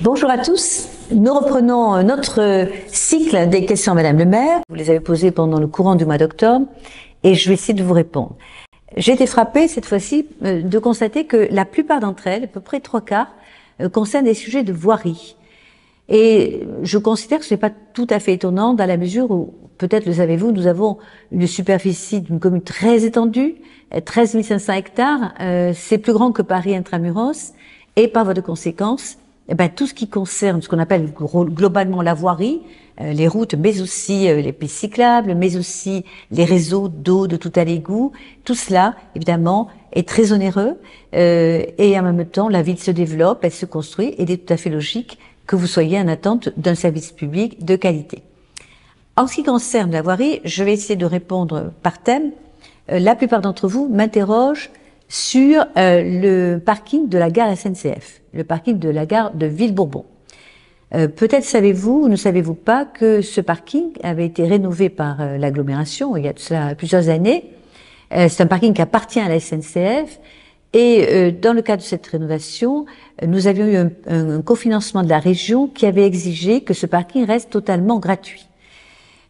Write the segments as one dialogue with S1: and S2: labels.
S1: Bonjour à tous. Nous reprenons notre cycle des questions à Madame le maire. Vous les avez posées pendant le courant du mois d'octobre et je vais essayer de vous répondre. J'ai été frappée cette fois-ci de constater que la plupart d'entre elles, à peu près 3/4, concernent des sujets de voirie. Et je considère que ce n'est pas tout à fait étonnant dans la mesure où, peut-être le savez-vous, nous avons une superficie d'une commune très étendue, 13 500 hectares, c'est plus grand que Paris intramuros, et par voie de conséquence, tout ce qui concerne ce qu'on appelle globalement la voirie, les routes, mais aussi les pistes cyclables, mais aussi les réseaux d'eau de tout à l'égout, tout cela, évidemment, est très onéreux, et en même temps, la ville se développe, elle se construit, et il est tout à fait logique que vous soyez en attente d'un service public de qualité. En ce qui concerne la voirie, je vais essayer de répondre par thème. La plupart d'entre vous m'interrogent sur le parking de la gare SNCF, le parking de la gare de Ville-Bourbon. Peut-être savez-vous ou ne savez-vous pas que ce parking avait été rénové par l'agglomération il y a de cela plusieurs années. C'est un parking qui appartient à la SNCF. Et dans le cadre de cette rénovation, nous avions eu un cofinancement de la région qui avait exigé que ce parking reste totalement gratuit.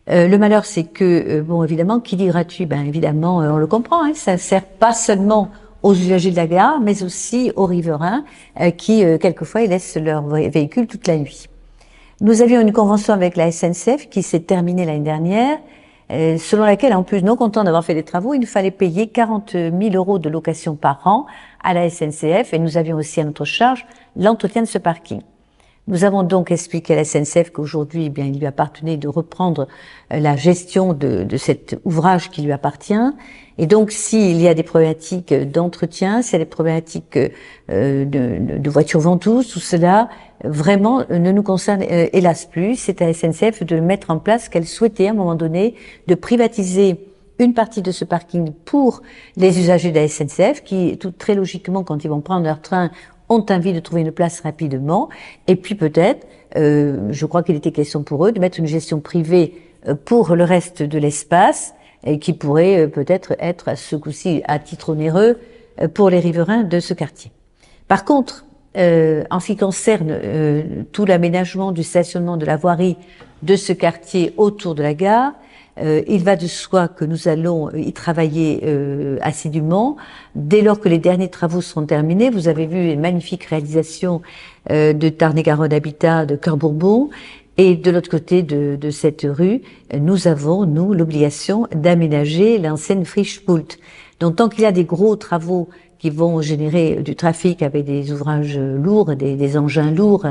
S1: Le malheur, c'est que, bon, évidemment, qui dit gratuit, évidemment, on le comprend, hein, ça sert pas seulement aux usagers de la gare, mais aussi aux riverains qui, quelquefois, ils laissent leur véhicule toute la nuit. Nous avions une convention avec la SNCF qui s'est terminée l'année dernière, selon laquelle, en plus, non content d'avoir fait des travaux, il nous fallait payer 40 000 € de location par an à la SNCF, et nous avions aussi à notre charge l'entretien de ce parking. Nous avons donc expliqué à la SNCF qu'aujourd'hui, il lui appartenait de reprendre la gestion de cet ouvrage qui lui appartient. Et donc, s'il y a des problématiques d'entretien, s'il y a des problématiques de voitures ventouses, tout cela, vraiment, ne nous concerne hélas plus. C'est à la SNCF de mettre en place ce qu'elle souhaitait à un moment donné, de privatiser une partie de ce parking pour les usagers de la SNCF qui, tout très logiquement, quand ils vont prendre leur train, ont envie de trouver une place rapidement. Et puis peut-être, je crois qu'il était question pour eux de mettre une gestion privée pour le reste de l'espace et qui pourrait peut-être être à ce coup-ci à titre onéreux pour les riverains de ce quartier. Par contre, en ce qui concerne tout l'aménagement du stationnement de la voirie de ce quartier autour de la gare, il va de soi que nous allons y travailler assidûment. Dès lors que les derniers travaux seront terminés, vous avez vu une magnifique réalisation de Tarn-et-Garonne Habitat de Cœur-Bourbon. Et de l'autre côté de cette rue, nous avons, nous, l'obligation d'aménager l'ancienne Frischpult. Donc tant qu'il y a des gros travaux qui vont générer du trafic avec des ouvrages lourds, des engins lourds,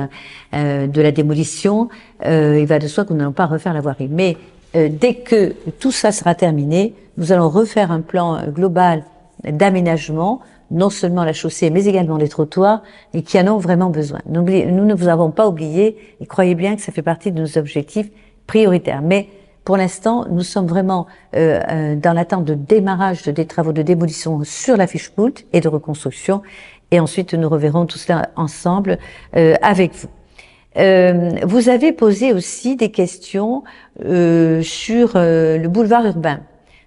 S1: de la démolition, il va de soi que nous n'allons pas refaire la voirie. Mais dès que tout ça sera terminé, nous allons refaire un plan global d'aménagement, non seulement la chaussée, mais également les trottoirs, et qui en ont vraiment besoin. Nous ne vous avons pas oublié, et croyez bien que ça fait partie de nos objectifs prioritaires. Mais pour l'instant, nous sommes vraiment dans l'attente de démarrage des travaux de démolition sur la Frischpult et de reconstruction, et ensuite nous reverrons tout cela ensemble avec vous. Vous avez posé aussi des questions sur le boulevard urbain,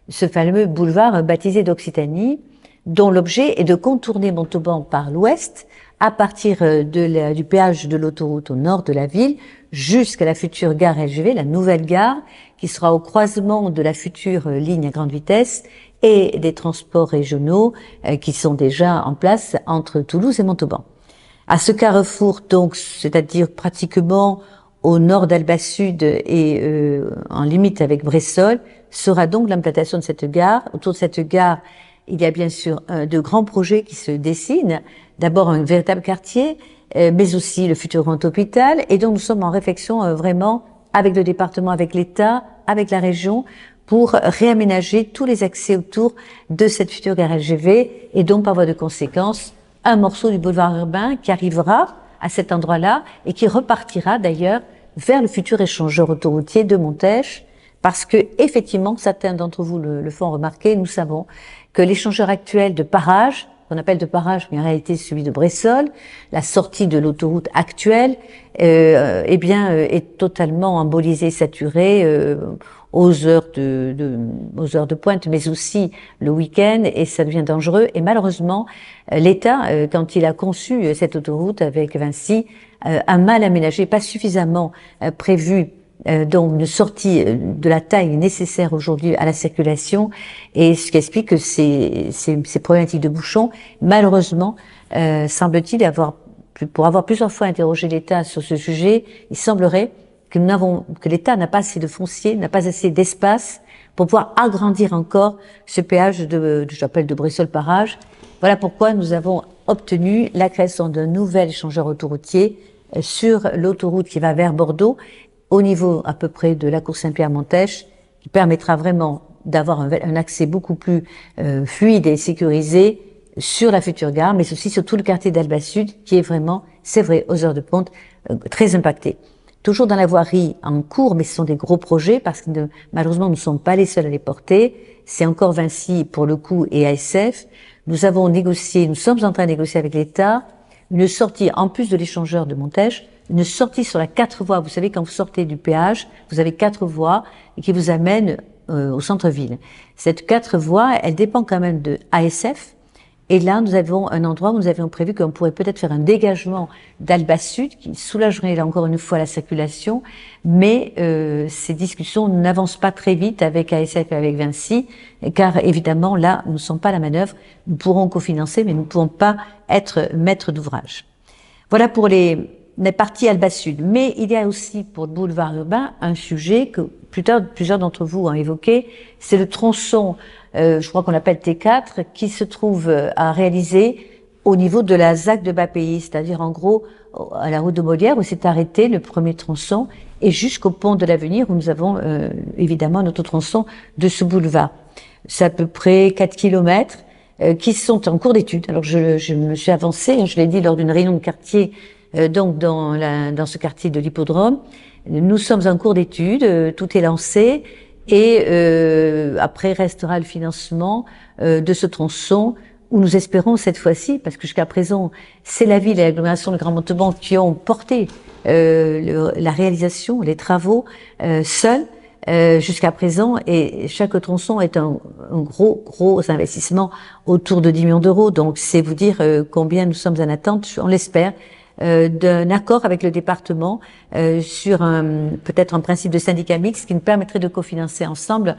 S1: ce fameux boulevard baptisé d'Occitanie, dont l'objet est de contourner Montauban par l'ouest à partir du péage de l'autoroute au nord de la ville jusqu'à la future gare LGV, la nouvelle gare, qui sera au croisement de la future ligne à grande vitesse et des transports régionaux qui sont déjà en place entre Toulouse et Montauban. À ce carrefour, donc, c'est-à-dire pratiquement au nord d'Alba Sud et en limite avec Bressolles, sera donc l'implantation de cette gare. Autour de cette gare, il y a bien sûr de grands projets qui se dessinent. D'abord un véritable quartier, mais aussi le futur grand hôpital. Et donc nous sommes en réflexion vraiment avec le département, avec l'État, avec la région, pour réaménager tous les accès autour de cette future gare LGV et donc par voie de conséquence un morceau du boulevard urbain qui arrivera à cet endroit-là et qui repartira d'ailleurs vers le futur échangeur autoroutier de Montèche, parce que effectivement, certains d'entre vous le font remarquer, nous savons que l'échangeur actuel de Parage, qu'on appelle de Parage, mais en réalité celui de Bressolles, la sortie de l'autoroute actuelle, est totalement embolisée, saturée. aux heures aux heures de pointe, mais aussi le week-end, et ça devient dangereux. Et malheureusement, l'État, quand il a conçu cette autoroute avec Vinci, a mal aménagé, pas suffisamment prévu donc une sortie de la taille nécessaire aujourd'hui à la circulation, et ce qui explique que ces problématiques de bouchons, malheureusement, semble-t-il pour avoir plusieurs fois interrogé l'État sur ce sujet, il semblerait que l'État n'a pas assez de foncier, n'a pas assez d'espace pour pouvoir agrandir encore ce péage j'appelle de Bressol-Parage. Voilà pourquoi nous avons obtenu la création d'un nouvel échangeur autoroutier sur l'autoroute qui va vers Bordeaux, au niveau à peu près de la cour Saint-Pierre-Montèche, qui permettra vraiment d'avoir un accès beaucoup plus fluide et sécurisé sur la future gare, mais aussi sur tout le quartier d'Alba Sud, qui est vraiment, c'est vrai, aux heures de pointe, très impacté. Toujours dans la voirie en cours, mais ce sont des gros projets, parce que malheureusement, nous ne sommes pas les seuls à les porter. C'est encore Vinci, pour le coup, et ASF. Nous sommes en train de négocier avec l'État une sortie, en plus de l'échangeur de Montèche, une sortie sur la 4 voies. Vous savez, quand vous sortez du péage, vous avez 4 voies qui vous amènent au centre-ville. Cette 4 voies, elle dépend quand même de ASF. Et là, nous avons un endroit où nous avions prévu qu'on pourrait peut-être faire un dégagement d'Alba Sud qui soulagerait là encore une fois la circulation. Mais ces discussions n'avancent pas très vite avec ASF et avec Vinci, car évidemment là, nous ne sommes pas à la manœuvre. Nous pourrons cofinancer, mais nous ne pouvons pas être maîtres d'ouvrage. Voilà pour les parties Alba Sud. Mais il y a aussi pour le boulevard urbain un sujet que plusieurs d'entre vous ont évoqué, c'est le tronçon, je crois qu'on l'appelle T4, qui se trouve à réaliser au niveau de la ZAC de Bas-Pays, c'est-à-dire en gros à la route de Molière où s'est arrêté le premier tronçon et jusqu'au pont de l'Avenir où nous avons évidemment notre tronçon de ce boulevard. C'est à peu près 4 kilomètres qui sont en cours d'étude. Alors je me suis avancée, je l'ai dit lors d'une réunion de quartier, donc dans ce quartier de l'Hippodrome. Nous sommes en cours d'étude, tout est lancé et après restera le financement de ce tronçon où nous espérons cette fois-ci, parce que jusqu'à présent c'est la ville et l'agglomération de Grand Montauban qui ont porté la réalisation, les travaux seuls jusqu'à présent, et chaque tronçon est un gros investissement autour de 10 millions d'euros, donc c'est vous dire combien nous sommes en attente, on l'espère, d'un accord avec le département sur peut-être un principe de syndicat mixte qui nous permettrait de cofinancer ensemble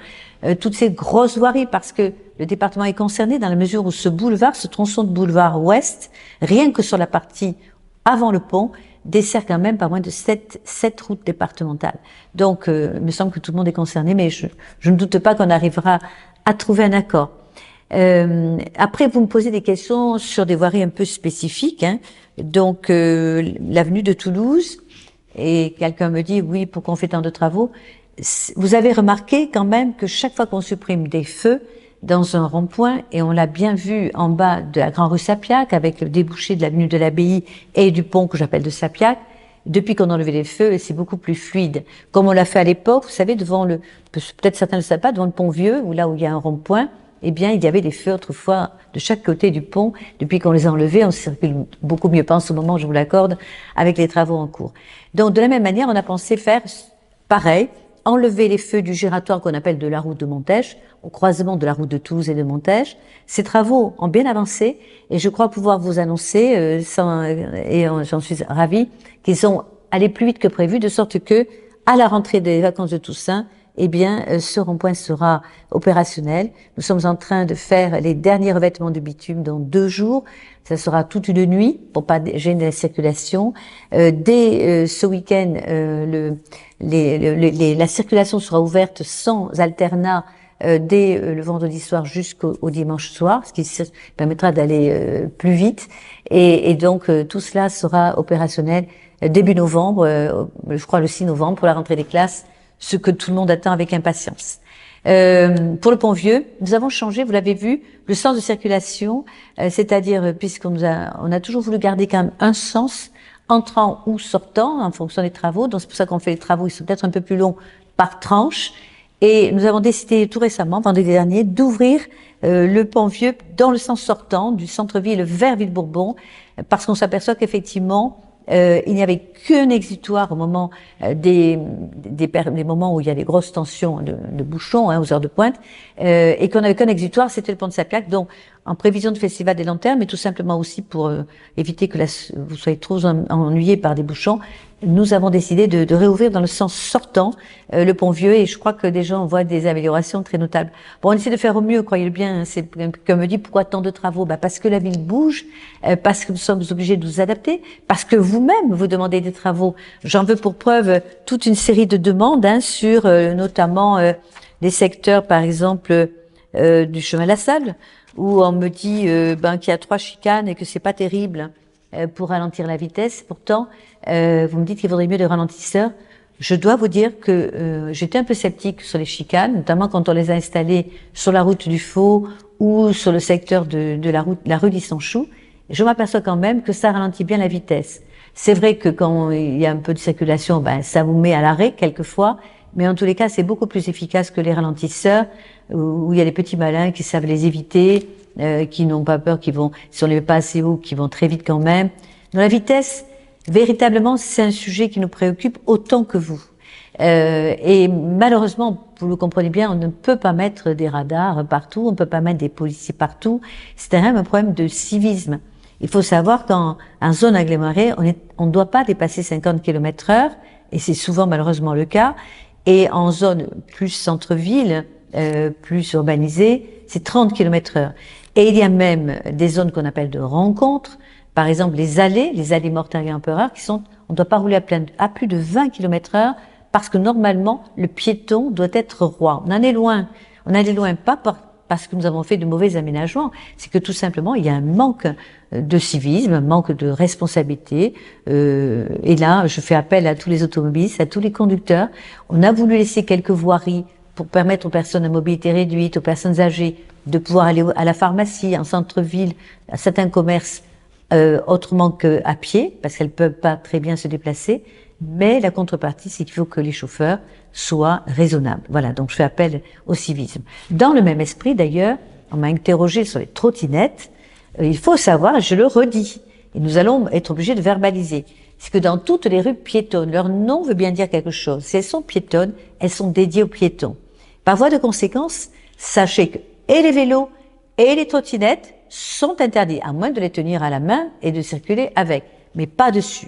S1: toutes ces grosses voiries, parce que le département est concerné dans la mesure où ce boulevard, ce tronçon de boulevard ouest, rien que sur la partie avant le pont, dessert quand même pas moins de 7 routes départementales. Donc, il me semble que tout le monde est concerné, mais je ne doute pas qu'on arrivera à trouver un accord. Après, vous me posez des questions sur des voiries un peu spécifiques, hein. Donc, l'avenue de Toulouse, et quelqu'un me dit, oui, pourquoi on fait tant de travaux? Vous avez remarqué quand même que chaque fois qu'on supprime des feux dans un rond-point, et on l'a bien vu en bas de la Grande Rue Sapiac, avec le débouché de l'avenue de l'Abbaye et du pont que j'appelle de Sapiac, depuis qu'on a enlevé les feux, c'est beaucoup plus fluide. Comme on l'a fait à l'époque, vous savez, devant peut-être certains ne le savent pas, devant le pont Vieux, où là où il y a un rond-point, eh bien, il y avait des feux autrefois de chaque côté du pont. Depuis qu'on les a enlevés, on circule beaucoup mieux, pas en ce moment, je vous l'accorde, avec les travaux en cours. Donc, de la même manière, on a pensé faire pareil, enlever les feux du giratoire qu'on appelle de la route de Montèche, au croisement de la route de Toulouse et de Montèche. Ces travaux ont bien avancé et je crois pouvoir vous annoncer, j'en suis ravie, qu'ils sont allés plus vite que prévu, de sorte que, à la rentrée des vacances de Toussaint, eh bien, ce rond-point sera opérationnel. Nous sommes en train de faire les derniers revêtements de bitume dans 2 jours. Ça sera toute une nuit pour pas gêner la circulation. Dès ce week-end, la circulation sera ouverte sans alternat dès le vendredi soir jusqu'au dimanche soir, ce qui permettra d'aller plus vite. Et donc, tout cela sera opérationnel début novembre, je crois le 6 novembre, pour la rentrée des classes, ce que tout le monde attend avec impatience. Pour le pont Vieux, nous avons changé, vous l'avez vu, le sens de circulation, c'est-à-dire puisqu'on a toujours voulu garder quand même un sens entrant ou sortant en fonction des travaux. Donc c'est pour ça qu'on fait les travaux, ils sont peut-être un peu plus longs par tranche. Et nous avons décidé tout récemment, vendredi dernier, d'ouvrir le pont Vieux dans le sens sortant du centre-ville vers Villebourbon, parce qu'on s'aperçoit qu'effectivement, Il n'y avait qu'un exutoire au moment des moments où il y a des grosses tensions de bouchons, aux heures de pointe, et qu'on n'avait qu'un exutoire, c'était le pont de Sapiac. Donc, en prévision du Festival des Lanternes, mais tout simplement aussi pour éviter que vous soyez trop ennuyés par des bouchons, nous avons décidé de réouvrir dans le sens sortant le pont Vieux, et je crois que des gens voient des améliorations très notables. Bon, on essaie de faire au mieux, croyez-le bien. C'est comme me dit, pourquoi tant de travaux? Parce que la ville bouge, parce que nous sommes obligés de nous adapter, parce que vous-même vous demandez des travaux. J'en veux pour preuve toute une série de demandes sur notamment les secteurs, par exemple du chemin de la Salle, où on me dit qu'il y a 3 chicanes et que c'est pas terrible pour ralentir la vitesse. Pourtant, vous me dites qu'il vaudrait mieux des ralentisseurs. Je dois vous dire que j'étais un peu sceptique sur les chicanes, notamment quand on les a installées sur la route du Faux ou sur le secteur de la rue Lissanchou. Je m'aperçois quand même que ça ralentit bien la vitesse. C'est vrai que quand il y a un peu de circulation, ça vous met à l'arrêt quelquefois, mais en tous les cas, c'est beaucoup plus efficace que les ralentisseurs, où il y a des petits malins qui savent les éviter, qui n'ont pas peur, qui vont, si on les met pas assez haut, qui vont très vite quand même. Dans la vitesse, véritablement, c'est un sujet qui nous préoccupe autant que vous. Et malheureusement, vous le comprenez bien, on ne peut pas mettre des radars partout, on ne peut pas mettre des policiers partout. C'est un problème de civisme. Il faut savoir qu'en zone agglomérée, on ne doit pas dépasser 50 km/h, et c'est souvent malheureusement le cas. Et en zone plus centre-ville, plus urbanisée, c'est 30 km/h. Et il y a même des zones qu'on appelle de rencontres, par exemple les allées Mortagne-Empereur, qui sont, on ne doit pas rouler à plus de 20 km/h, parce que normalement, le piéton doit être roi. On en est loin. On en est loin, pas parce que nous avons fait de mauvais aménagements, c'est que tout simplement, il y a un manque de civisme, un manque de responsabilité. Et là, je fais appel à tous les automobilistes, à tous les conducteurs. On a voulu laisser quelques voiries pour permettre aux personnes à mobilité réduite, aux personnes âgées, de pouvoir aller à la pharmacie, en centre-ville, à certains commerces, autrement qu'à pied, parce qu'elles peuvent pas très bien se déplacer. Mais la contrepartie, c'est qu'il faut que les chauffeurs soient raisonnables. Voilà, donc je fais appel au civisme. Dans le même esprit, d'ailleurs, on m'a interrogé sur les trottinettes. Il faut savoir, je le redis, et nous allons être obligés de verbaliser, c'est que dans toutes les rues piétonnes, leur nom veut bien dire quelque chose. Si elles sont piétonnes, elles sont dédiées aux piétons. Par voie de conséquence, sachez que et les vélos et les trottinettes sont interdits, à moins de les tenir à la main et de circuler avec, mais pas dessus.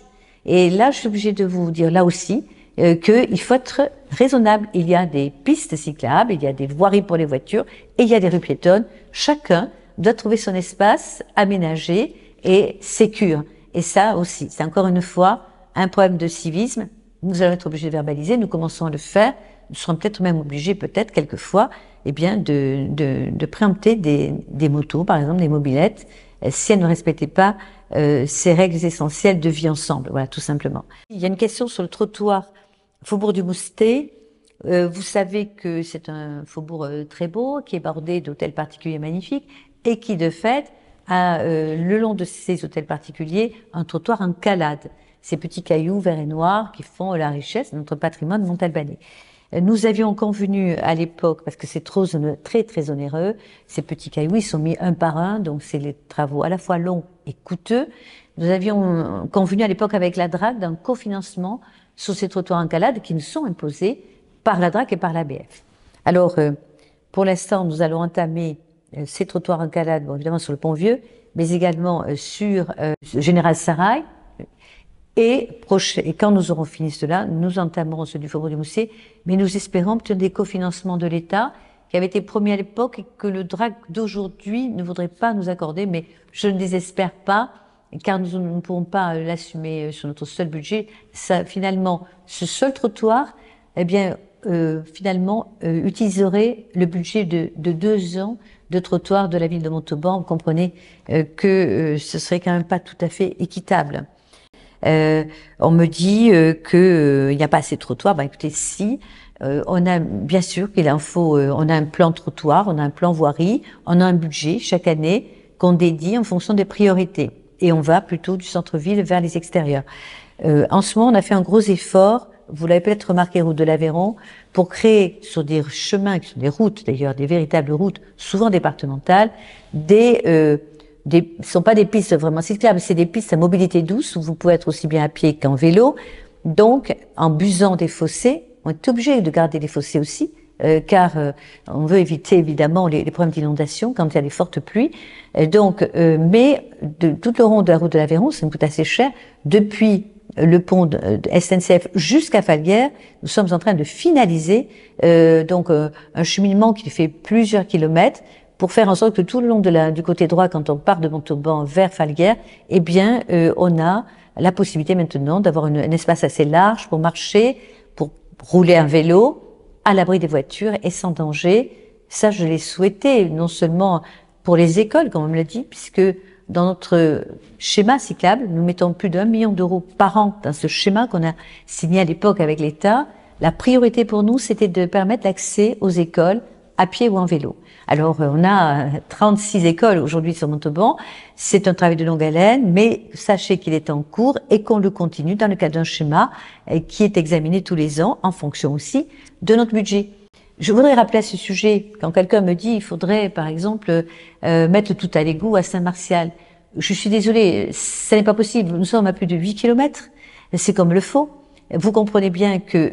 S1: Et là, je suis obligée de vous dire là aussi qu'il faut être raisonnable. Il y a des pistes cyclables, il y a des voiries pour les voitures et il y a des rues piétonnes. Chacun doit trouver son espace aménagé et sécure. Et ça aussi, c'est encore une fois un problème de civisme. Nous allons être obligés de verbaliser, nous commençons à le faire. Nous serons peut-être même obligés, peut-être quelquefois, de préempter des motos, par exemple des mobylettes, si elles ne respectaient pas ces règles essentielles de vie ensemble. Voilà, tout simplement. Il y a une question sur le trottoir Faubourg du Moustet. Vous savez que c'est un faubourg très beau, qui est bordé d'hôtels particuliers magnifiques, et qui, de fait, a, le long de ces hôtels particuliers, un trottoir en calade. Ces petits cailloux verts et noirs qui font la richesse de notre patrimoine montalbanais. Nous avions convenu à l'époque, parce que c'est très très onéreux, ces petits cailloux, ils sont mis un par un, donc c'est les travaux à la fois longs et coûteux. Nous avions convenu à l'époque avec la DRAC d'un cofinancement sur ces trottoirs en calade qui nous sont imposés par la DRAC et par l'ABF. Alors, pour l'instant, nous allons entamer ces trottoirs en calade, bon, évidemment sur le Pont Vieux, mais également sur Général Sarrail. Et quand nous aurons fini cela, nous entamerons ceux du Faubourg du Mousset, mais nous espérons obtenir des cofinancements de l'État qui avaient été promis à l'époque et que le DRAC d'aujourd'hui ne voudrait pas nous accorder, mais je ne désespère pas, car nous ne pourrons pas l'assumer sur notre seul budget. Ça, finalement, ce seul trottoir, utiliserait le budget de 2 ans de trottoir de la ville de Montauban. Vous comprenez que ce serait quand même pas tout à fait équitable. On me dit que il n'y a pas assez de trottoirs. Écoutez, si on a bien sûr qu'il en faut, on a un plan trottoir, on a un plan voirie, on a un budget chaque année qu'on dédie en fonction des priorités, et on va plutôt du centre-ville vers les extérieurs. En ce moment, on a fait un gros effort. Vous l'avez peut-être remarqué, route de l'Aveyron, pour créer sur des chemins, qui sont des routes d'ailleurs, des véritables routes, souvent départementales, des sont pas des pistes vraiment cyclables, c'est des pistes à mobilité douce où vous pouvez être aussi bien à pied qu'en vélo. Donc, en busant des fossés, on est obligé de garder les fossés aussi, car on veut éviter évidemment les problèmes d'inondation quand il y a des fortes pluies. Mais tout le long de la route de l'Aveyron, ça nous coûte assez cher. Depuis le pont de SNCF jusqu'à Falguières, nous sommes en train de finaliser un cheminement qui fait plusieurs kilomètres pour faire en sorte que tout le long du côté droit, quand on part de Montauban vers Falguières, eh bien, on a la possibilité maintenant d'avoir un espace assez large pour marcher, pour rouler un vélo, à l'abri des voitures et sans danger. Ça, je l'ai souhaité, non seulement pour les écoles, comme on me l'a dit, puisque dans notre schéma cyclable, nous mettons plus d'1 million d'euros par an dans ce schéma qu'on a signé à l'époque avec l'État. La priorité pour nous, c'était de permettre l'accès aux écoles à pied ou en vélo. Alors, on a 36 écoles aujourd'hui sur Montauban. C'est un travail de longue haleine, mais sachez qu'il est en cours et qu'on le continue dans le cadre d'un schéma qui est examiné tous les ans en fonction aussi de notre budget. Je voudrais rappeler à ce sujet, quand quelqu'un me dit il faudrait, par exemple, mettre tout à l'égout à Saint-Martial. Je suis désolée, ça n'est pas possible. Nous sommes à plus de 8 kilomètres. C'est comme le faux. Vous comprenez bien que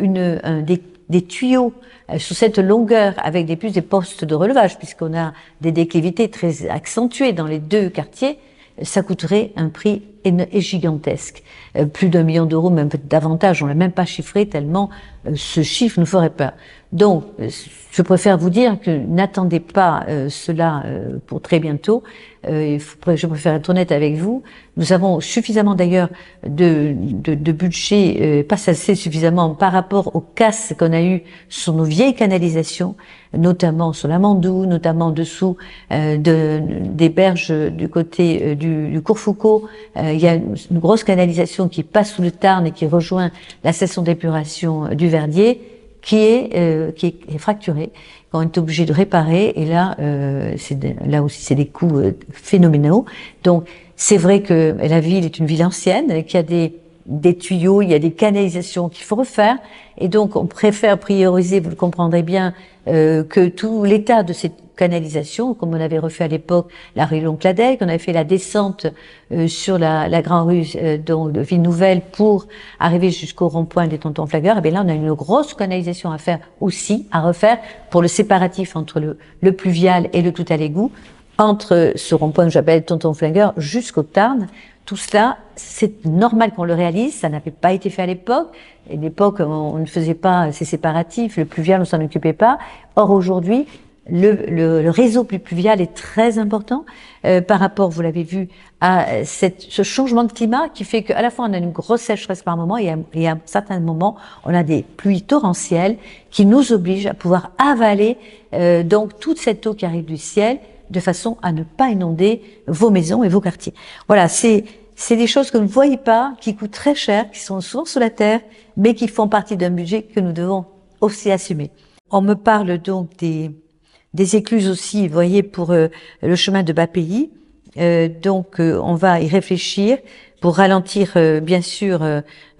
S1: des tuyaux sous cette longueur avec des postes de relevage, puisqu'on a des déclivités très accentuées dans les deux quartiers, ça coûterait un prix gigantesque. Plus d'1 million d'euros, même peut-être davantage, on l'a même pas chiffré tellement ce chiffre nous ferait peur. Donc, je préfère vous dire que n'attendez pas cela pour très bientôt. Je préfère être honnête avec vous. Nous avons suffisamment d'ailleurs de budget, pas assez suffisamment par rapport aux casses qu'on a eues sur nos vieilles canalisations, notamment sur la Mandou, notamment dessous des berges du côté du cours Foucault. Il y a une grosse canalisation qui passe sous le Tarn et qui rejoint la station d'épuration du Verdier, qui est fracturée, qu'on est obligé de réparer. Et là, là aussi, c'est des coûts phénoménaux. Donc, c'est vrai que la ville est une ville ancienne, qu'il y a des tuyaux, il y a des canalisations qu'il faut refaire. Et donc, on préfère prioriser, vous le comprendrez bien, que tout l'état de cette canalisation, comme on avait refait à l'époque la rue Loncladel, qu'on avait fait la descente sur la grande rue de Ville Nouvelle pour arriver jusqu'au rond-point des Tontons Flagueurs. Et bien là, on a une grosse canalisation à faire aussi, à refaire pour le séparatif entre le pluvial et le tout à l'égout, entre ce rond-point que j'appelle Tontons Flagueurs jusqu'au Tarn. Tout cela, c'est normal qu'on le réalise, ça n'avait pas été fait à l'époque. À l'époque, on ne faisait pas ces séparatifs, le pluvial, on s'en occupait pas. Or, aujourd'hui, le réseau pluvial est très important par rapport, vous l'avez vu, à ce changement de climat qui fait qu'à la fois on a une grosse sécheresse par moment et à un certain moment on a des pluies torrentielles qui nous obligent à pouvoir avaler donc toute cette eau qui arrive du ciel de façon à ne pas inonder vos maisons et vos quartiers. Voilà, c'est des choses que vous ne voyez pas, qui coûtent très cher, qui sont souvent sous la terre, mais qui font partie d'un budget que nous devons aussi assumer. On me parle donc des écluses aussi, vous voyez, pour le chemin de Bas-Pays. On va y réfléchir pour ralentir, bien sûr,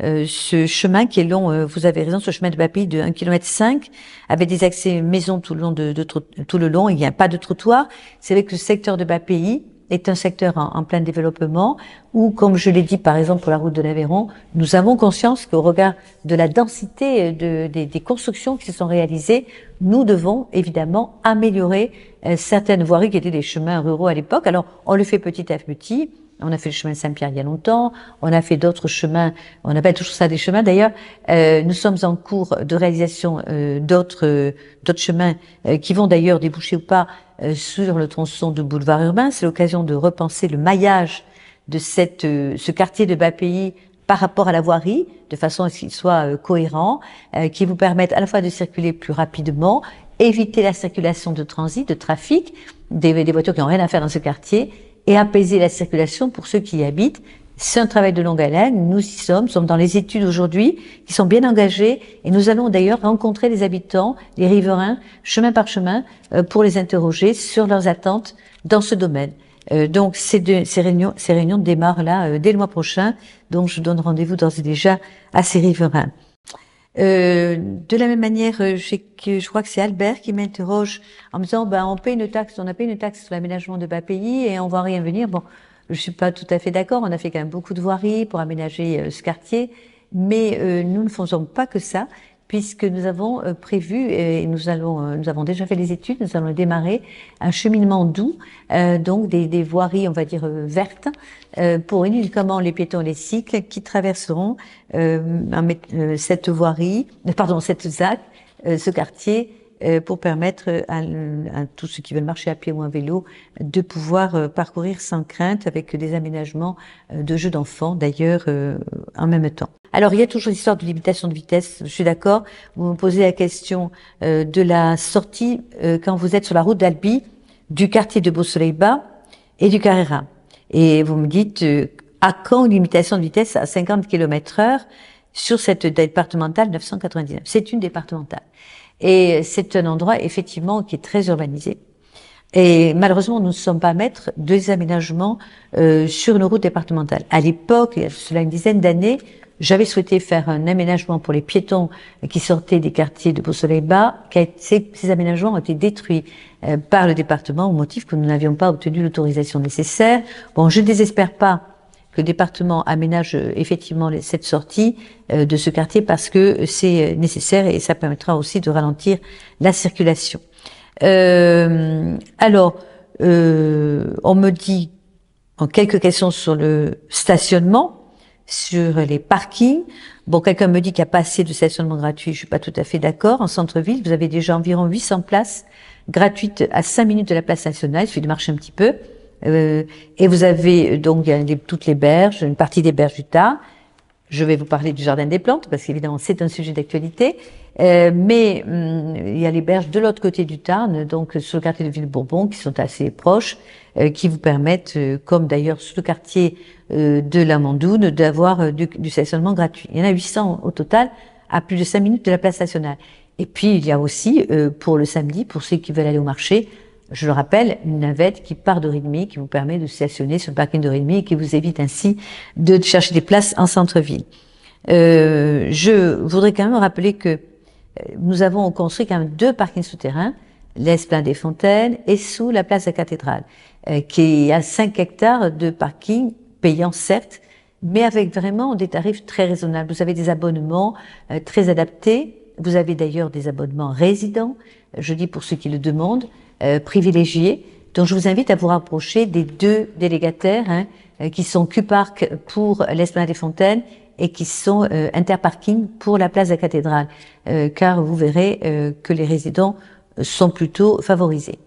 S1: ce chemin qui est long. Vous avez raison, ce chemin de Bas-Pays de 1,5 km, avec des accès maisons tout le long tout le long. Il n'y a pas de trottoir. C'est vrai que le secteur de Bas-Pays est un secteur en plein développement où, comme je l'ai dit par exemple pour la route de l'Aveyron, nous avons conscience qu'au regard de la densité des constructions qui se sont réalisées, nous devons évidemment améliorer certaines voiries qui étaient des chemins ruraux à l'époque. Alors, on le fait petit à petit. On a fait le chemin de Saint-Pierre il y a longtemps, on a fait d'autres chemins, on appelle toujours ça des chemins d'ailleurs. Nous sommes en cours de réalisation d'autres chemins qui vont d'ailleurs déboucher ou pas sur le tronçon de boulevard urbain. C'est l'occasion de repenser le maillage de ce quartier de Bas-Pays par rapport à la voirie, de façon à ce qu'il soit cohérent, qui vous permette à la fois de circuler plus rapidement, éviter la circulation de transit, de trafic, des voitures qui n'ont rien à faire dans ce quartier, et apaiser la circulation pour ceux qui y habitent. C'est un travail de longue haleine. Nous y sommes dans les études aujourd'hui, qui sont bien engagées, et nous allons d'ailleurs rencontrer les habitants, les riverains, chemin par chemin, pour les interroger sur leurs attentes dans ce domaine. Donc ces réunions démarrent là dès le mois prochain, donc je donne rendez-vous d'ores et déjà à ces riverains. De la même manière, je crois que c'est Albert qui m'interroge en me disant, on paie une taxe, on a payé une taxe sur l'aménagement de bas pays et on voit rien venir. Bon, je suis pas tout à fait d'accord. On a fait quand même beaucoup de voiries pour aménager ce quartier, mais nous ne faisons pas que ça, puisque nous avons prévu et nous avons déjà fait les études, nous allons démarrer un cheminement doux, donc des voiries, on va dire vertes, pour uniquement les piétons et les cycles qui traverseront cette voirie, cette ZAC, ce quartier, pour permettre à tous ceux qui veulent marcher à pied ou à vélo de pouvoir parcourir sans crainte avec des aménagements de jeux d'enfants d'ailleurs en même temps. Alors il y a toujours l'histoire de limitation de vitesse, je suis d'accord. Vous me posez la question de la sortie quand vous êtes sur la route d'Albi du quartier de Beau-Soleil-Bas et du Carrera. Et vous me dites à quand une limitation de vitesse à 50 km/h sur cette départementale 999. C'est une départementale. Et c'est un endroit, effectivement, qui est très urbanisé. Et malheureusement, nous ne sommes pas maîtres des aménagements sur une route départementale. À l'époque, il y a cela une dizaine d'années, j'avais souhaité faire un aménagement pour les piétons qui sortaient des quartiers de Beau-Soleil-Bas. Ces aménagements ont été détruits par le département au motif que nous n'avions pas obtenu l'autorisation nécessaire. Bon, je ne désespère pas que le département aménage effectivement cette sortie de ce quartier parce que c'est nécessaire et ça permettra aussi de ralentir la circulation. On me dit en quelques questions sur le stationnement, sur les parkings. Bon, quelqu'un me dit qu'il n'y a pas assez de stationnement gratuit. Je suis pas tout à fait d'accord. En centre-ville, vous avez déjà environ 800 places gratuites à 5 minutes de la place nationale. Il suffit de marcher un petit peu. Et vous avez donc toutes les berges, une partie des berges du Tarn. Je vais vous parler du jardin des plantes parce qu'évidemment c'est un sujet d'actualité. Mais il y a les berges de l'autre côté du Tarn, donc sur le quartier de Ville-Bourbon, qui sont assez proches, qui vous permettent, comme d'ailleurs sur le quartier de la Mandoune, d'avoir du stationnement gratuit. Il y en a 800 au total, à plus de 5 minutes de la place nationale. Et puis il y a aussi, pour le samedi, pour ceux qui veulent aller au marché, je le rappelle, une navette qui part d'Origny, qui vous permet de stationner sur le parking d'Origny et qui vous évite ainsi de chercher des places en centre-ville. Je voudrais quand même rappeler que nous avons construit quand même 2 parkings souterrains, l'Esplanade des Fontaines et sous la place de la Cathédrale, qui a 5 hectares de parking payants certes, mais avec vraiment des tarifs très raisonnables. Vous avez des abonnements très adaptés. Vous avez d'ailleurs des abonnements résidents, je dis pour ceux qui le demandent, privilégiés. Donc je vous invite à vous rapprocher des 2 délégataires qui sont Q-Park pour l'Esplanade des Fontaines et qui sont Interparking pour la place de la Cathédrale, car vous verrez que les résidents sont plutôt favorisés.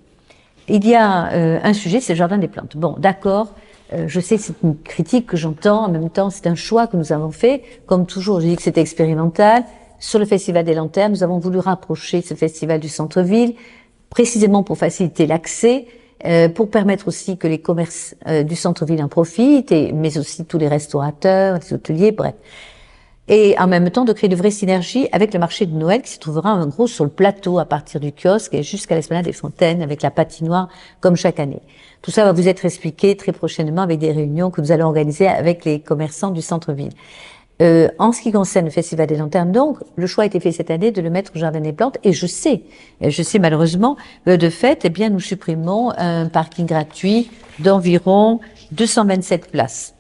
S1: Il y a un sujet, c'est le jardin des plantes. Bon, d'accord, je sais que c'est une critique que j'entends, en même temps c'est un choix que nous avons fait. Comme toujours, je dis que c'est expérimental. Sur le Festival des Lanternes, nous avons voulu rapprocher ce festival du centre-ville, précisément pour faciliter l'accès, pour permettre aussi que les commerces du centre-ville en profitent, mais aussi tous les restaurateurs, les hôteliers, bref. Et en même temps de créer de vraies synergies avec le marché de Noël qui se trouvera en gros sur le plateau à partir du kiosque et jusqu'à l'Esplanade des Fontaines avec la patinoire comme chaque année. Tout ça va vous être expliqué très prochainement avec des réunions que nous allons organiser avec les commerçants du centre-ville. En ce qui concerne le Festival des Lanternes, donc, le choix a été fait cette année de le mettre au Jardin des Plantes, et je sais malheureusement, de fait, eh bien, nous supprimons un parking gratuit d'environ 227 places.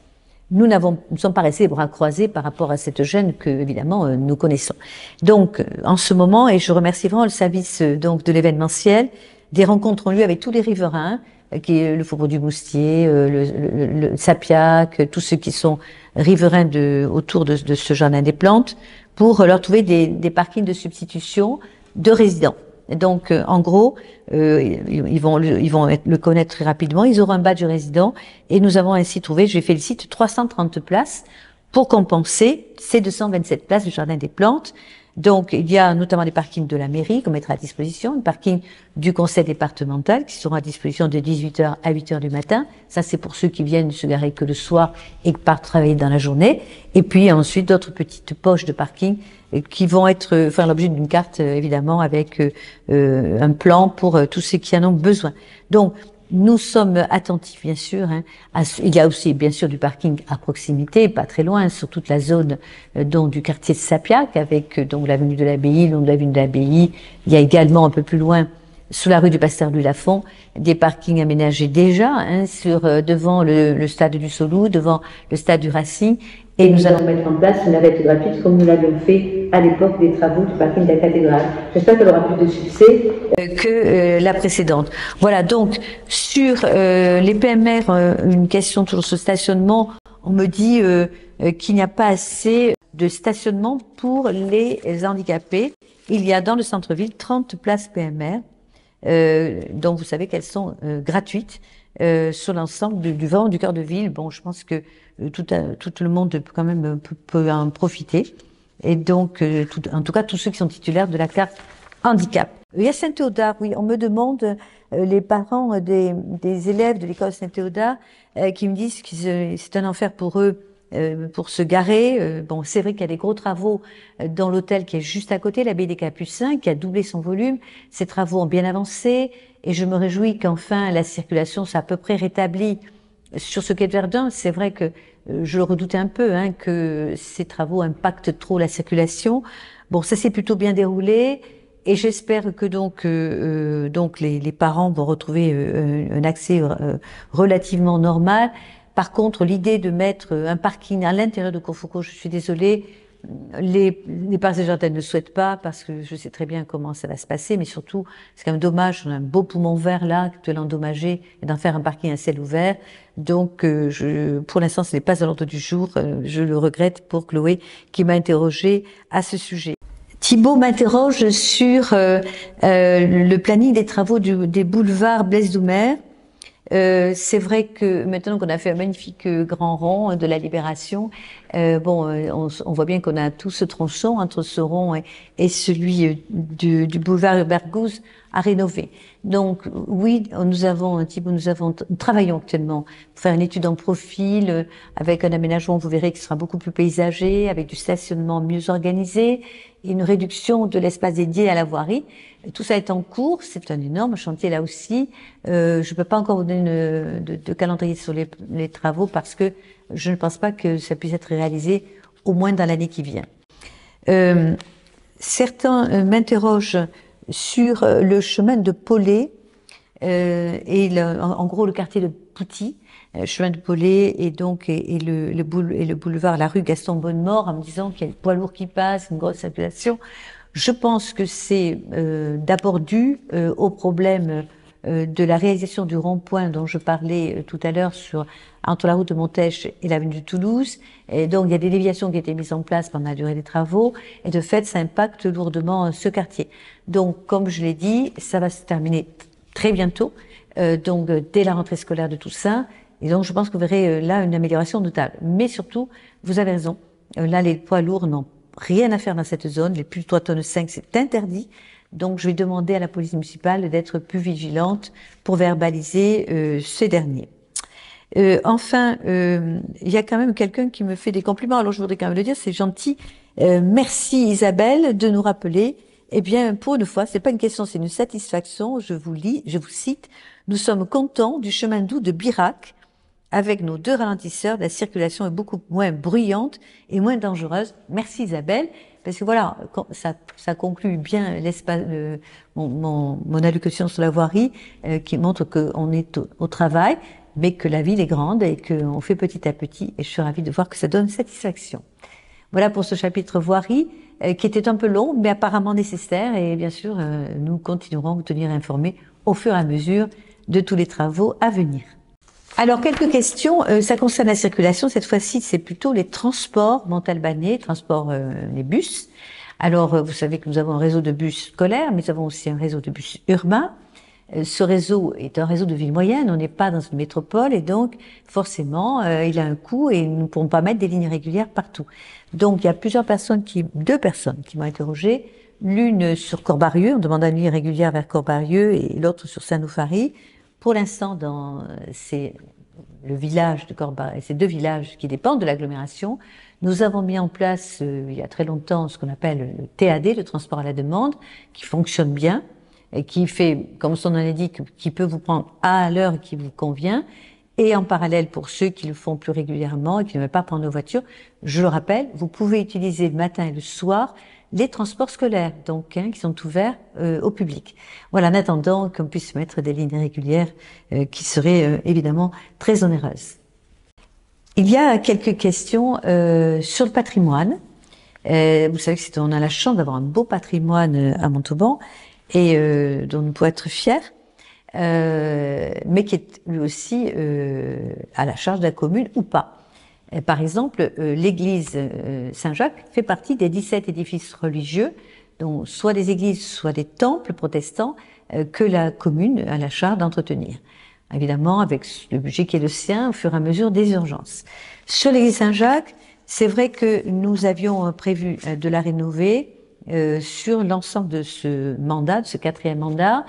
S1: Nous ne sommes pas restés les bras croisés par rapport à cette gêne que, évidemment, nous connaissons. Donc, en ce moment, et je remercie vraiment le service, donc, de l'événementiel, des rencontres ont lieu avec tous les riverains, qui est le Faubourg du Moustier, le Sapiac, tous ceux qui sont riverains autour de ce jardin des plantes, pour leur trouver des parkings de substitution de résidents. Donc, en gros, ils vont le connaître très rapidement. Ils auront un badge résident et nous avons ainsi trouvé, je les félicite, 330 places pour compenser ces 227 places du jardin des plantes. Donc, il y a notamment des parkings de la mairie qu'on mettra à disposition, des parkings du conseil départemental qui seront à disposition de 18h à 8h du matin. Ça, c'est pour ceux qui viennent se garer que le soir et qui partent travailler dans la journée. Et puis ensuite, d'autres petites poches de parking qui vont faire l'objet d'une carte, évidemment, avec un plan pour tous ceux qui en ont besoin. Donc, Nous sommes attentifs, bien sûr. Il y a aussi, bien sûr, du parking à proximité, pas très loin, sur toute la zone donc du quartier de Sapiac, avec donc l'avenue de l'Abbaye, le long de l'avenue de l'Abbaye. Il y a également un peu plus loin, sous la rue du Pasteur Louis Lafont, des parkings aménagés déjà devant le stade du Solou, devant le stade du Racing. Et nous allons mettre en place une navette gratuite comme nous l'avions fait à l'époque des travaux du parking de la cathédrale. J'espère qu'elle aura plus de succès que la précédente. Voilà, donc sur les PMR, une question toujours sur le stationnement, on me dit qu'il n'y a pas assez de stationnement pour les handicapés. Il y a dans le centre-ville 30 places PMR, dont vous savez qu'elles sont gratuites sur l'ensemble du vent du cœur de ville. Bon, je pense que tout le monde peut quand même peut en profiter. Et donc, en tout cas, tous ceux qui sont titulaires de la carte handicap. Il y a Saint-Théodard, oui, on me demande, les parents des élèves de l'école Saint-Théodard, qui me disent que c'est un enfer pour eux pour se garer. Bon, c'est vrai qu'il y a des gros travaux dans l'hôtel qui est juste à côté, l'abbaye des Capucins, qui a doublé son volume. Ces travaux ont bien avancé et je me réjouis qu'enfin la circulation soit à peu près rétablie sur ce quai de Verdun. C'est vrai que je le redoutais un peu, que ces travaux impactent trop la circulation. Bon, ça s'est plutôt bien déroulé. Et j'espère que donc les parents vont retrouver un accès relativement normal. Par contre, l'idée de mettre un parking à l'intérieur de Courfoucault, je suis désolée, les parcs et jardins ne le souhaitent pas parce que je sais très bien comment ça va se passer, mais surtout, c'est quand même dommage, on a un beau poumon vert là, de l'endommager et d'en faire un parking à ciel ouvert. Donc, pour l'instant, ce n'est pas à l'ordre du jour. Je le regrette pour Chloé qui m'a interrogée à ce sujet. Thibault m'interroge sur le planning des travaux des boulevards Blaise Doumer. C'est vrai que maintenant qu'on a fait un magnifique grand rond de la Libération, on voit bien qu'on a tout ce tronçon entre ce rond et celui du boulevard Bergouze à rénover. Donc oui, nous travaillons actuellement pour faire une étude en profil avec un aménagement, vous verrez, qui sera beaucoup plus paysager, avec du stationnement mieux organisé et une réduction de l'espace dédié à la voirie. Tout ça est en cours, c'est un énorme chantier là aussi. Je ne peux pas encore vous donner de calendrier sur les travaux parce que je ne pense pas que ça puisse être réalisé au moins dans l'année qui vient. Certains m'interrogent sur le chemin de Pollet en gros le quartier de Pouty, chemin de Pollet et donc et le boulevard, la rue Gaston Bonnemort, en me disant qu'il y a des poids lourds qui passent, une grosse circulation. Je pense que c'est d'abord dû au problème de la réalisation du rond-point dont je parlais tout à l'heure entre la route de Montèche et l'avenue de Toulouse. Et donc, il y a des déviations qui ont été mises en place pendant la durée des travaux. Et de fait, ça impacte lourdement ce quartier. Donc, comme je l'ai dit, ça va se terminer très bientôt. Donc, dès la rentrée scolaire de Toussaint. Et donc, je pense que vous verrez là une amélioration notable. Mais surtout, vous avez raison. Là, les poids lourds n'ont rien à faire dans cette zone. Les plus de 3,5 tonnes, c'est interdit. Donc, je vais demander à la police municipale d'être plus vigilante pour verbaliser ces derniers. Enfin, il y a quand même quelqu'un qui me fait des compliments. Alors, je voudrais quand même le dire, c'est gentil. Merci Isabelle de nous rappeler. Eh bien, pour une fois, c'est pas une question, c'est une satisfaction. Je vous cite. Nous sommes contents du chemin doux de Birac. Avec nos 2 ralentisseurs, la circulation est beaucoup moins bruyante et moins dangereuse. Merci Isabelle, parce que voilà, ça conclut bien mon allocution sur la voirie, qui montre qu'on est au travail, mais que la ville est grande et qu'on fait petit à petit, et je suis ravie de voir que ça donne satisfaction. Voilà pour ce chapitre voirie, qui était un peu long, mais apparemment nécessaire, et bien sûr, nous continuerons à vous tenir informés au fur et à mesure de tous les travaux à venir. Alors, quelques questions. Ça concerne la circulation. Cette fois-ci, c'est plutôt les transports montalbanais, les bus. Alors, vous savez que nous avons un réseau de bus scolaires, mais nous avons aussi un réseau de bus urbains. Ce réseau est un réseau de ville moyenne. On n'est pas dans une métropole et donc, forcément, il a un coût et nous ne pourrons pas mettre des lignes régulières partout. Donc, il y a deux personnes qui m'ont interrogé. L'une sur Corbarieux, en demandant une ligne régulière vers Corbarieux, et l'autre sur Saint-Noufari. Pour l'instant, le village de Corbarieux, ces 2 villages qui dépendent de l'agglomération, nous avons mis en place il y a très longtemps ce qu'on appelle le TAD, le transport à la demande, qui fonctionne bien. et qui fait, comme son nom l'indique, qui peut vous prendre à l'heure qui vous convient. Et en parallèle, pour ceux qui le font plus régulièrement et qui ne veulent pas prendre de voiture, je le rappelle, vous pouvez utiliser le matin et le soir les transports scolaires, donc qui sont ouverts au public. Voilà, en attendant qu'on puisse mettre des lignes régulières qui seraient évidemment très onéreuses. Il y a quelques questions sur le patrimoine. Vous savez que on a la chance d'avoir un beau patrimoine à Montauban et dont nous pouvons être fiers. Mais qui est lui aussi à la charge de la commune ou pas. Par exemple, l'église Saint-Jacques fait partie des 17 édifices religieux, donc soit des églises, soit des temples protestants, que la commune a la charge d'entretenir. Évidemment, avec le budget qui est le sien, au fur et à mesure des urgences. Sur l'église Saint-Jacques, c'est vrai que nous avions prévu de la rénover sur l'ensemble de ce mandat, de ce 4e mandat.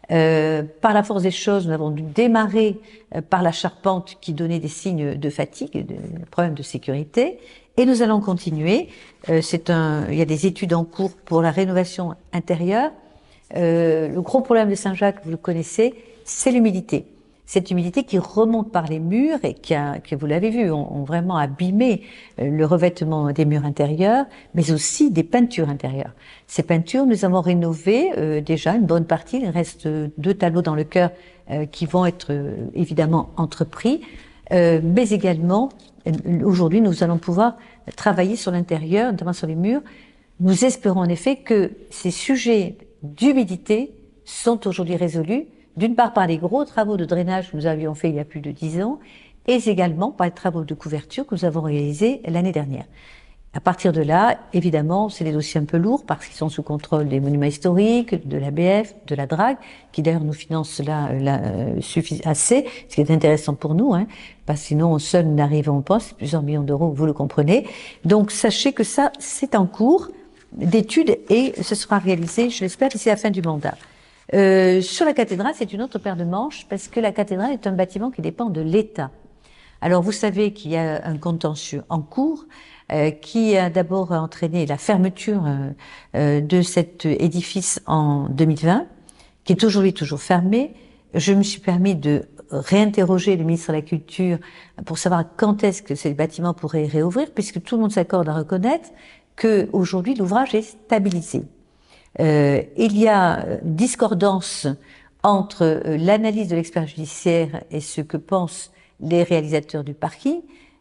S1: Par la force des choses, nous avons dû démarrer par la charpente qui donnait des signes de fatigue, de problèmes de sécurité, et nous allons continuer. Il y a des études en cours pour la rénovation intérieure. Le gros problème de Saint-Jacques, vous le connaissez, c'est l'humidité. Cette humidité qui remonte par les murs et que vous l'avez vu, ont vraiment abîmé le revêtement des murs intérieurs, mais aussi des peintures intérieures. Ces peintures, nous avons rénové déjà une bonne partie. Il reste 2 tableaux dans le chœur qui vont être évidemment entrepris, mais également aujourd'hui nous allons pouvoir travailler sur l'intérieur, notamment sur les murs. Nous espérons en effet que ces sujets d'humidité sont aujourd'hui résolus. D'une part par les gros travaux de drainage que nous avions fait il y a plus de 10 ans, et également par les travaux de couverture que nous avons réalisés l'année dernière. À partir de là, évidemment, c'est des dossiers un peu lourds parce qu'ils sont sous contrôle des monuments historiques, de l'ABF, de la DRAG, qui d'ailleurs nous finance cela assez, ce qui est intéressant pour nous, parce que sinon seuls nous n'arrivons pas, c'est plusieurs millions d'euros, vous le comprenez. Donc sachez que ça, c'est en cours d'études et ce sera réalisé, je l'espère, d'ici la fin du mandat. Sur la cathédrale, c'est une autre paire de manches parce que la cathédrale est un bâtiment qui dépend de l'État. Alors vous savez qu'il y a un contentieux en cours qui a d'abord entraîné la fermeture de cet édifice en 2020, qui est aujourd'hui toujours fermé. Je me suis permis de réinterroger le ministre de la Culture pour savoir quand est-ce que ces bâtiments pourraient réouvrir, puisque tout le monde s'accorde à reconnaître que aujourd'hui l'ouvrage est stabilisé. Il y a discordance entre l'analyse de l'expert judiciaire et ce que pensent les réalisateurs du parking.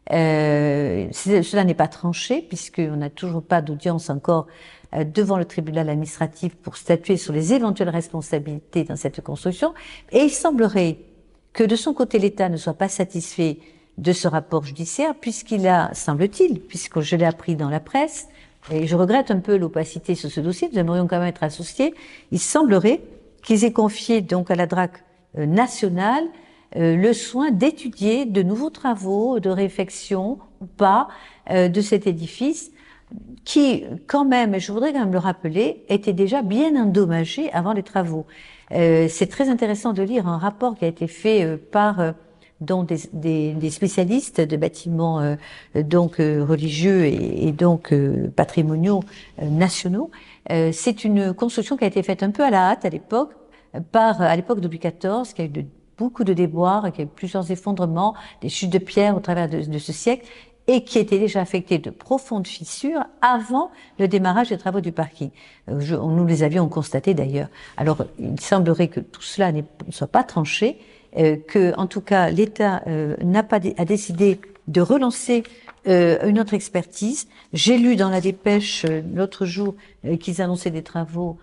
S1: Cela n'est pas tranché puisqu'on n'a toujours pas d'audience encore devant le tribunal administratif pour statuer sur les éventuelles responsabilités dans cette construction. Et il semblerait que de son côté l'État ne soit pas satisfait de ce rapport judiciaire puisqu'il a, semble-t-il, puisque je l'ai appris dans la presse, et je regrette un peu l'opacité sur ce dossier, nous aimerions quand même être associés, il semblerait qu'ils aient confié donc à la DRAC nationale le soin d'étudier de nouveaux travaux de réfection ou pas de cet édifice qui, quand même, et je voudrais quand même le rappeler, était déjà bien endommagé avant les travaux. C'est très intéressant de lire un rapport qui a été fait par dont des spécialistes de bâtiments donc religieux et donc patrimoniaux nationaux. C'est une construction qui a été faite un peu à la hâte à l'époque, à l'époque de Louis XIV, qui a eu beaucoup de déboires, qui a eu plusieurs effondrements, des chutes de pierre au travers de ce siècle, et qui était déjà affecté de profondes fissures avant le démarrage des travaux du parking. Nous les avions constatés d'ailleurs. Alors, il semblerait que tout cela ne soit pas tranché, que, en tout cas, l'État a décidé de relancer une autre expertise. J'ai lu dans la dépêche l'autre jour qu'ils annonçaient des travaux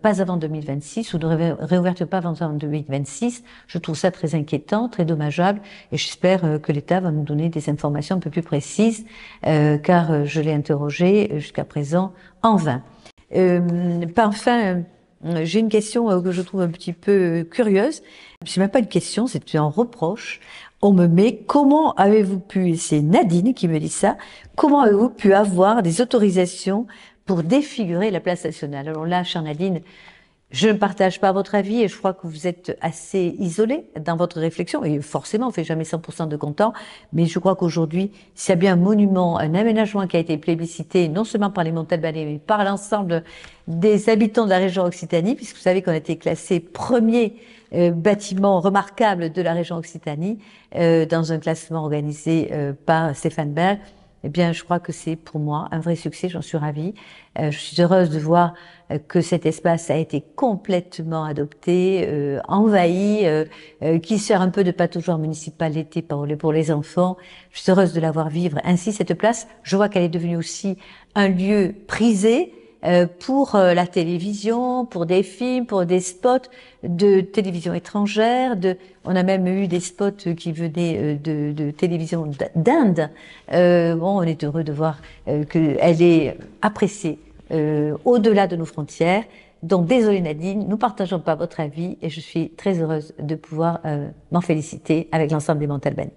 S1: pas avant 2026 ou de réouverture pas avant 2026. Je trouve ça très inquiétant, très dommageable, et j'espère que l'État va nous donner des informations un peu plus précises, car je l'ai interrogé jusqu'à présent en vain. Enfin, j'ai une question que je trouve un petit peu curieuse. C'est même pas une question, c'est un reproche. On me met, comment avez-vous pu, et c'est Nadine qui me dit ça, comment avez-vous pu avoir des autorisations pour défigurer la place nationale? Alors là, chère Nadine, Je ne partage pas votre avis et je crois que vous êtes assez isolé dans votre réflexion. Et forcément, on fait jamais 100% de content. Mais je crois qu'aujourd'hui, s'il y a bien un monument, un aménagement qui a été plébiscité, non seulement par les Montalbanais, mais par l'ensemble des habitants de la région Occitanie, puisque vous savez qu'on a été classé premier bâtiment remarquable de la région Occitanie dans un classement organisé par Stéphane Berg. Eh bien, je crois que c'est pour moi un vrai succès, j'en suis ravie. Je suis heureuse de voir que cet espace a été complètement adopté, envahi, qui sert un peu de pataugeoire municipal l'été pour les enfants. Je suis heureuse de la voir vivre ainsi, cette place. Je vois qu'elle est devenue aussi un lieu prisé pour la télévision, pour des films, pour des spots de télévision étrangère. On a même eu des spots qui venaient de télévision d'Inde. Bon, on est heureux de voir qu'elle est appréciée au-delà de nos frontières. Donc, désolé Nadine, nous partageons pas votre avis et je suis très heureuse de pouvoir m'en féliciter avec l'ensemble des Montalbanais.